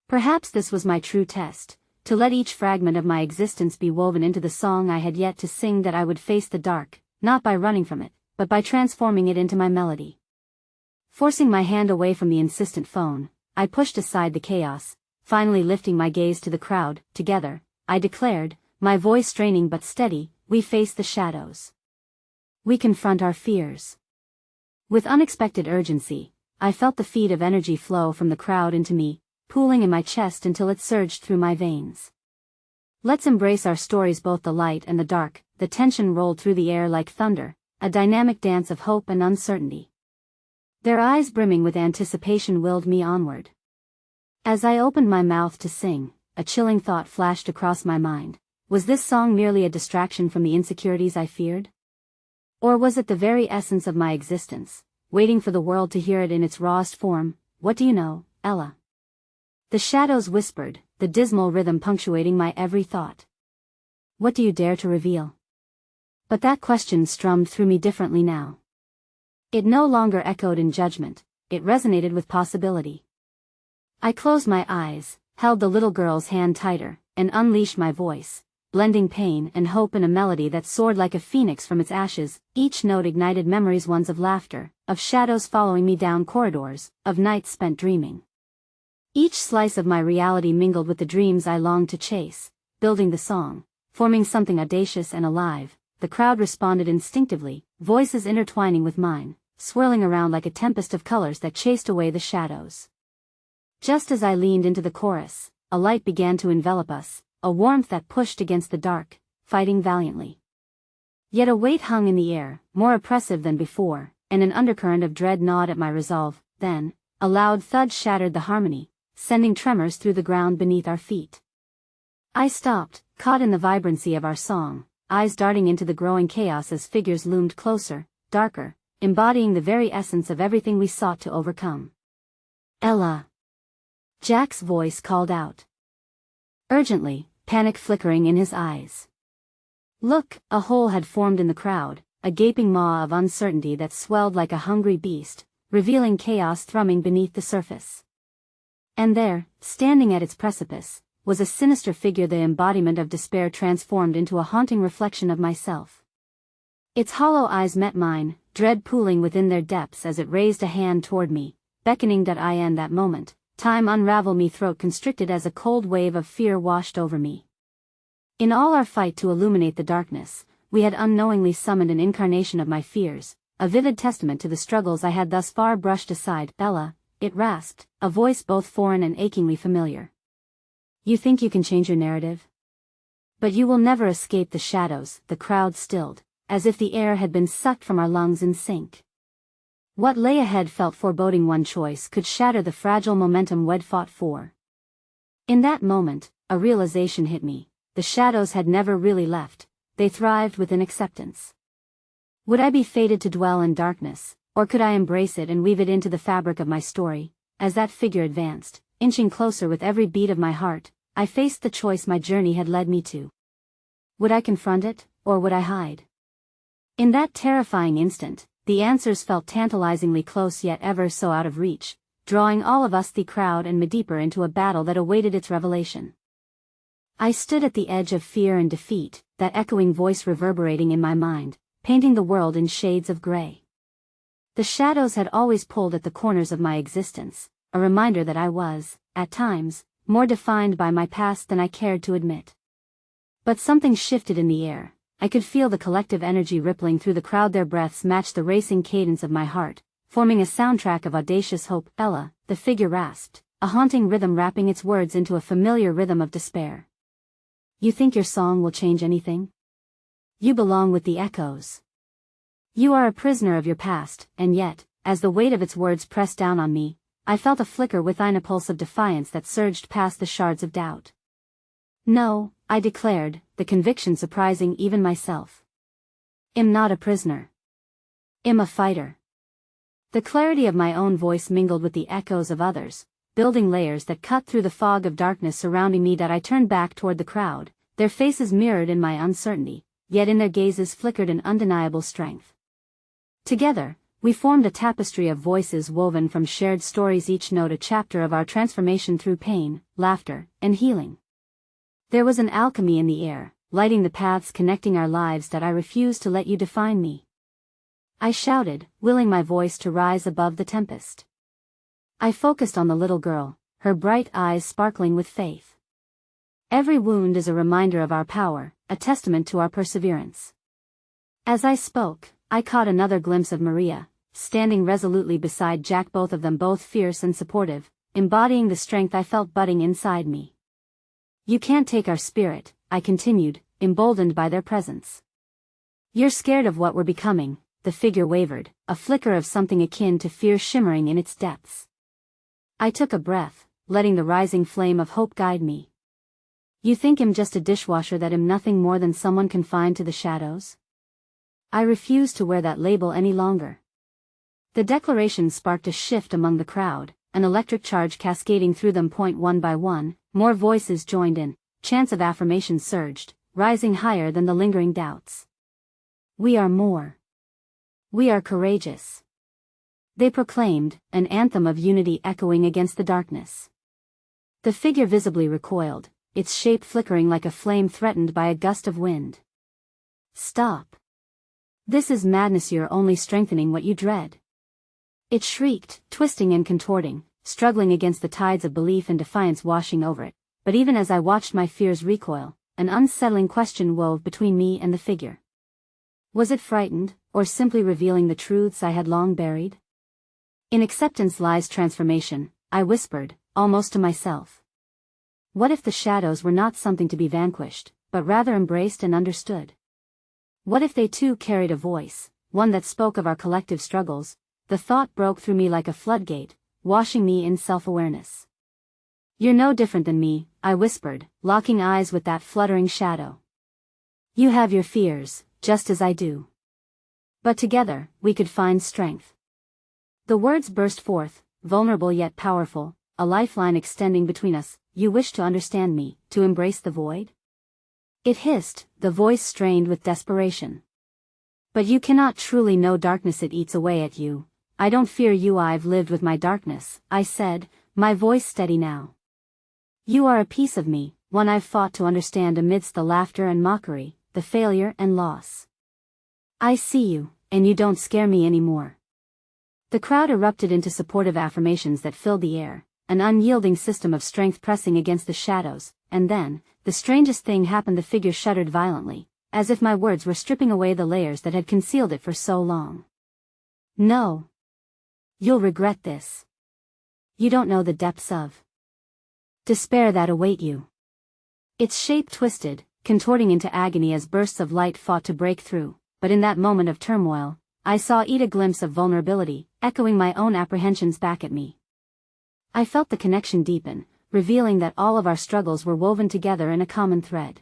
A: Perhaps this was my true test, to let each fragment of my existence be woven into the song I had yet to sing, that I would face the dark, not by running from it, but by transforming it into my melody. Forcing my hand away from the insistent phone, I pushed aside the chaos, finally lifting my gaze to the crowd. Together, I declared, my voice straining but steady, we face the shadows. We confront our fears. With unexpected urgency, I felt the feed of energy flow from the crowd into me, pooling in my chest until it surged through my veins. Let's embrace our stories, both the light and the dark. The tension rolled through the air like thunder, a dynamic dance of hope and uncertainty. Their eyes brimming with anticipation willed me onward. As I opened my mouth to sing, a chilling thought flashed across my mind. Was this song merely a distraction from the insecurities I feared? Or was it the very essence of my existence, waiting for the world to hear it in its rawest form? What do you know, Ella? The shadows whispered, the dismal rhythm punctuating my every thought. What do you dare to reveal? But that question strummed through me differently now. It no longer echoed in judgment, it resonated with possibility. I closed my eyes, held the little girl's hand tighter, and unleashed my voice, blending pain and hope in a melody that soared like a phoenix from its ashes. Each note ignited memories, ones of laughter, of shadows following me down corridors, of nights spent dreaming. Each slice of my reality mingled with the dreams I longed to chase, building the song, forming something audacious and alive. The crowd responded instinctively, voices intertwining with mine, swirling around like a tempest of colors that chased away the shadows. Just as I leaned into the chorus, a light began to envelop us, a warmth that pushed against the dark, fighting valiantly. Yet a weight hung in the air, more oppressive than before, and an undercurrent of dread gnawed at my resolve. Then, a loud thud shattered the harmony, sending tremors through the ground beneath our feet. I stopped, caught in the vibrancy of our song, eyes darting into the growing chaos as figures loomed closer, darker, embodying the very essence of everything we sought to overcome. Ella! Jack's voice called out. Urgently, panic flickering in his eyes. Look, a hole had formed in the crowd, a gaping maw of uncertainty that swelled like a hungry beast, revealing chaos thrumming beneath the surface. And there, standing at its precipice, was a sinister figure, the embodiment of despair transformed into a haunting reflection of myself. Its hollow eyes met mine, dread pooling within their depths as it raised a hand toward me, beckoning that I end that moment. Time unraveled me, throat constricted as a cold wave of fear washed over me. In all our fight to illuminate the darkness, we had unknowingly summoned an incarnation of my fears, a vivid testament to the struggles I had thus far brushed aside. Ella, it rasped, a voice both foreign and achingly familiar. You think you can change your narrative? But you will never escape the shadows. The crowd stilled, as if the air had been sucked from our lungs in sync. What lay ahead felt foreboding. One choice could shatter the fragile momentum we'd fought for. In that moment, a realization hit me. The shadows had never really left, they thrived within acceptance. Would I be fated to dwell in darkness, or could I embrace it and weave it into the fabric of my story? As that figure advanced, inching closer with every beat of my heart, I faced the choice my journey had led me to. Would I confront it, or would I hide? In that terrifying instant, the answers felt tantalizingly close yet ever so out of reach, drawing all of us, the crowd and me, deeper into a battle that awaited its revelation. I stood at the edge of fear and defeat, that echoing voice reverberating in my mind, painting the world in shades of gray. The shadows had always pulled at the corners of my existence, a reminder that I was, at times, more defined by my past than I cared to admit. But something shifted in the air. I could feel the collective energy rippling through the crowd. Their breaths matched the racing cadence of my heart, forming a soundtrack of audacious hope. Ella, the figure rasped, a haunting rhythm wrapping its words into a familiar rhythm of despair. You think your song will change anything? You belong with the echoes. You are a prisoner of your past, and yet, as the weight of its words pressed down on me, I felt a flicker within, a pulse of defiance that surged past the shards of doubt. No, I declared, the conviction surprising even myself. I'm not a prisoner. I'm a fighter. The clarity of my own voice mingled with the echoes of others, building layers that cut through the fog of darkness surrounding me. That I turned back toward the crowd, their faces mirrored in my uncertainty, yet in their gazes flickered an undeniable strength. Together, We formed a tapestry of voices woven from shared stories, each note a chapter of our transformation through pain, laughter, and healing. There was an alchemy in the air, lighting the paths connecting our lives that I refused to let you define me. I shouted, willing my voice to rise above the tempest. I focused on the little girl, her bright eyes sparkling with faith. Every wound is a reminder of our power, a testament to our perseverance. As I spoke, I caught another glimpse of Maria, standing resolutely beside Jack, both of them both fierce and supportive, embodying the strength I felt budding inside me. You can't take our spirit, I continued, emboldened by their presence. You're scared of what we're becoming. The figure wavered, a flicker of something akin to fear shimmering in its depths. I took a breath, letting the rising flame of hope guide me. You think him just a dishwasher, that him nothing more than someone confined to the shadows? I refuse to wear that label any longer. The declaration sparked a shift among the crowd, an electric charge cascading through them. One by one, more voices joined in, chants of affirmation surged, rising higher than the lingering doubts. We are more. We are courageous. They proclaimed, an anthem of unity echoing against the darkness. The figure visibly recoiled, its shape flickering like a flame threatened by a gust of wind. Stop. This is madness, you're only strengthening what you dread. It shrieked, twisting and contorting, struggling against the tides of belief and defiance washing over it, but even as I watched my fears recoil, an unsettling question wove between me and the figure. Was it frightened, or simply revealing the truths I had long buried? In acceptance lies transformation, I whispered, almost to myself. What if the shadows were not something to be vanquished, but rather embraced and understood? What if they too carried a voice, one that spoke of our collective struggles? The thought broke through me like a floodgate, washing me in self-awareness. You're no different than me, I whispered, locking eyes with that fluttering shadow. You have your fears, just as I do. But together, we could find strength. The words burst forth, vulnerable yet powerful, a lifeline extending between us. You wish to understand me, to embrace the void? It hissed, the voice strained with desperation. But you cannot truly know darkness, it eats away at you. I don't fear you, I've lived with my darkness, I said, my voice steady now. You are a piece of me, one I've fought to understand amidst the laughter and mockery, the failure and loss. I see you, and you don't scare me anymore. The crowd erupted into supportive affirmations that filled the air, an unyielding system of strength pressing against the shadows, and then, the strangest thing happened. The figure shuddered violently, as if my words were stripping away the layers that had concealed it for so long. No. You'll regret this. You don't know the depths of despair that await you. Its shape twisted, contorting into agony as bursts of light fought to break through, but in that moment of turmoil, I saw it a glimpse of vulnerability, echoing my own apprehensions back at me. I felt the connection deepen, revealing that all of our struggles were woven together in a common thread.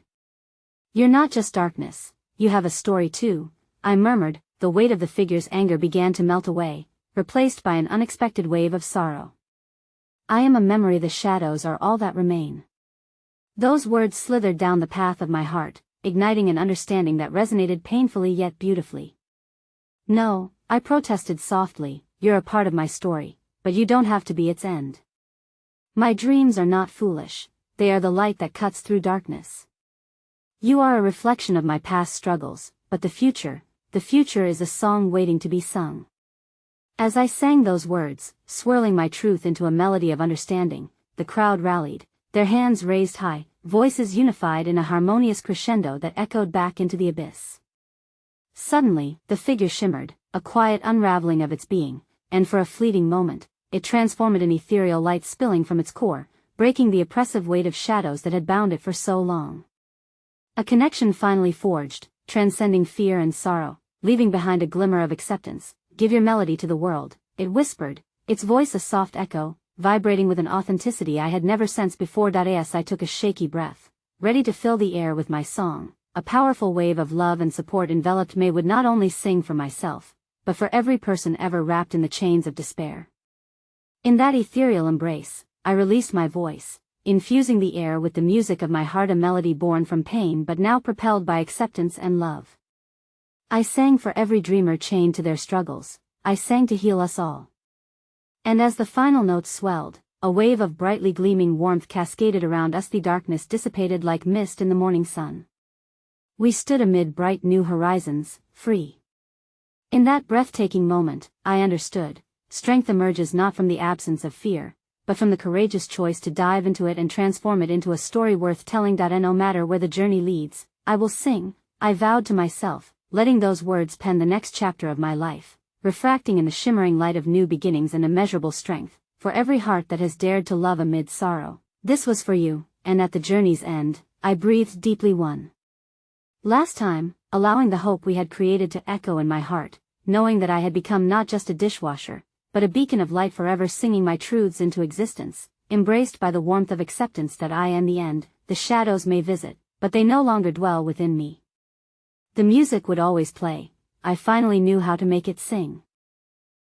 A: You're not just darkness, you have a story too, I murmured. The weight of the figure's anger began to melt away, replaced by an unexpected wave of sorrow. I am a memory, the shadows are all that remain. Those words slithered down the path of my heart, igniting an understanding that resonated painfully yet beautifully. No, I protested softly, you're a part of my story, but you don't have to be its end. My dreams are not foolish, they are the light that cuts through darkness. You are a reflection of my past struggles, but the future is a song waiting to be sung. As I sang those words, swirling my truth into a melody of understanding, the crowd rallied, their hands raised high, voices unified in a harmonious crescendo that echoed back into the abyss. Suddenly, the figure shimmered, a quiet unraveling of its being, and for a fleeting moment, it transformed an ethereal light spilling from its core, breaking the oppressive weight of shadows that had bound it for so long. A connection finally forged, transcending fear and sorrow, leaving behind a glimmer of acceptance. Give your melody to the world, it whispered, its voice a soft echo, vibrating with an authenticity I had never sensed before. As I took a shaky breath, ready to fill the air with my song, a powerful wave of love and support enveloped me. Would not only sing for myself, but for every person ever wrapped in the chains of despair. In that ethereal embrace, I released my voice, infusing the air with the music of my heart, a melody born from pain but now propelled by acceptance and love. I sang for every dreamer chained to their struggles, I sang to heal us all. And as the final notes swelled, a wave of brightly gleaming warmth cascaded around us. The darkness dissipated like mist in the morning sun. We stood amid bright new horizons, free. In that breathtaking moment, I understood, strength emerges not from the absence of fear, but from the courageous choice to dive into it and transform it into a story worth telling. And no matter where the journey leads, I will sing, I vowed to myself, letting those words pen the next chapter of my life, refracting in the shimmering light of new beginnings and immeasurable strength, for every heart that has dared to love amid sorrow. This was for you, and at the journey's end, I breathed deeply one last time, allowing the hope we had created to echo in my heart, knowing that I had become not just a dishwasher, but a beacon of light, forever singing my truths into existence, embraced by the warmth of acceptance that I am the end. The shadows may visit, but they no longer dwell within me. The music would always play. I finally knew how to make it sing.